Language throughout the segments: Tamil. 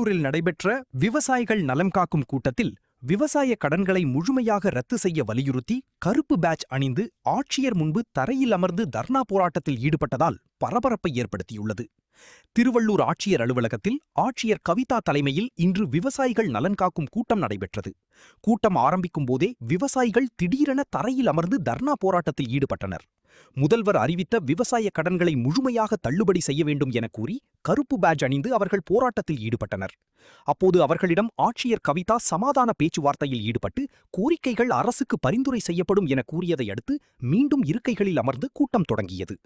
திருவள்ளூரில் நடைபெற்ற விவசாயிகள் நலம் காக்கும் கூட்டத்தில் விவசாய கடன்களை முழுமையாக ரத்து செய்ய வலியுறுத்தி கருப்பு பேட்ஜ் அணிந்து ஆட்சியர் முன்பு தரையில் அமர்ந்து தர்ணா போராட்டத்தில் ஈடுபட்டதால் பரபரப்பை ஏற்படுத்தியுள்ளது. திருவள்ளூர் ஆட்சியர் அலுவலகத்தில் ஆட்சியர் கவிதா தலைமையில் இன்று விவசாயிகள் நலன் காக்கும் கூட்டம் நடைபெற்றது. கூட்டம் ஆரம்பிக்கும் போதே விவசாயிகள் திடீரென தரையில் அமர்ந்து தர்ணா போராட்டத்தில் ஈடுபட்டனர். முதல்வர் அறிவித்த விவசாய கடன்களை முழுமையாக தள்ளுபடி செய்ய வேண்டும் என கூறி கருப்பு பேட்ஜ் அணிந்து அவர்கள் போராட்டத்தில் ஈடுபட்டனர். அப்போது அவர்களிடம் ஆட்சியர் கவிதா சமாதான பேச்சுவார்த்தையில் ஈடுபட்டு கோரிக்கைகள் அரசுக்கு பரிந்துரை செய்யப்படும் என கூறியதை அடுத்து மீண்டும் இருக்கைகளில் அமர்ந்து கூட்டம் தொடங்கியது.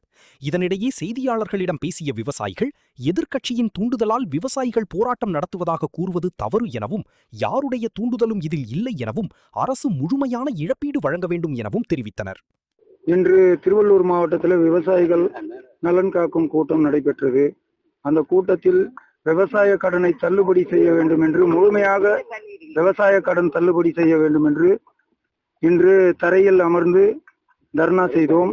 இதனிடையே செய்தியாளர்களிடம் பேசிய விவசாயிகள் எதிர்க்கட்சியின் தூண்டுதலால் விவசாயிகள் போராட்டம் நடத்துவதாக கூறுவது தவறு எனவும் யாருடைய தூண்டுதலும் இதில் இல்லை எனவும் அரசு முழுமையான இழப்பீடு வழங்க வேண்டும் எனவும் தெரிவித்தனர். இன்று திருவள்ளூர் மாவட்டத்தில் விவசாயிகள் நலன் காக்கும் கூட்டம் நடைபெற்றது. அந்த கூட்டத்தில் விவசாய கடனை தள்ளுபடி செய்ய வேண்டும் என்று, முழுமையாக விவசாய கடன் தள்ளுபடி செய்ய வேண்டும் என்று இன்று தரையில் அமர்ந்து தர்ணா செய்தோம்.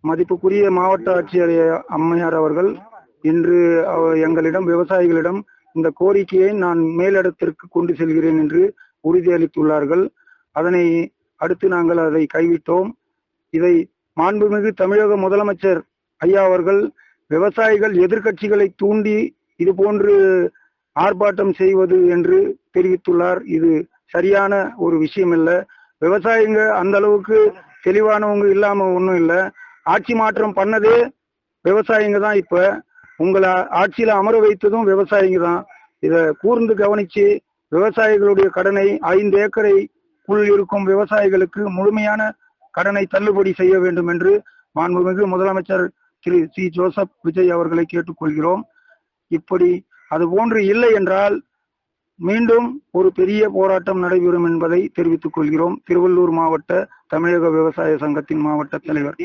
மதிப்புக்குரிய மாவட்ட ஆட்சியர் அம்மையார் அவர்கள் இன்று எங்களிடம் விவசாயிகளிடம் இந்த கோரிக்கையை நான் மேலிடத்திற்கு கொண்டு செல்கிறேன் என்று உறுதியளித்துள்ளார்கள். அதனை அடுத்து நாங்கள் அதை கைவிட்டோம். இதை மாண்புமிகு தமிழக முதலமைச்சர் ஐயா அவர்கள் விவசாயிகள் எதிர்க்கட்சிகளை தூண்டி இது போன்று ஆர்ப்பாட்டம் செய்வது என்று தெரிவித்துள்ளார். இது சரியான ஒரு விஷயம் இல்லை. விவசாயிங்க அந்த அளவுக்கு தெளிவானவங்க இல்லாம ஒன்றும் இல்லை. ஆட்சி மாற்றம் பண்ணதே விவசாயிங்க தான். இப்ப உங்களை ஆட்சியில அமர வைத்ததும் விவசாயிங்க தான். இதை கூர்ந்து கவனிச்சு விவசாயிகளுடைய கடனை 5 ஏக்கரைக்குள் இருக்கும் விவசாயிகளுக்கு முழுமையான கடனை தள்ளுபடி செய்ய வேண்டும் என்று மாண்புமிகு முதலமைச்சர் திரு சி. ஜோசப் விஜய் அவர்களை கேட்டுக்கொள்கிறோம். இப்படி அது போன்று இல்லை என்றால் மீண்டும் ஒரு பெரிய போராட்டம் நடைபெறும் என்பதை தெரிவித்துக் கொள்கிறோம். திருவள்ளூர் மாவட்ட தமிழக விவசாய சங்கத்தின் மாவட்ட தலைவர்.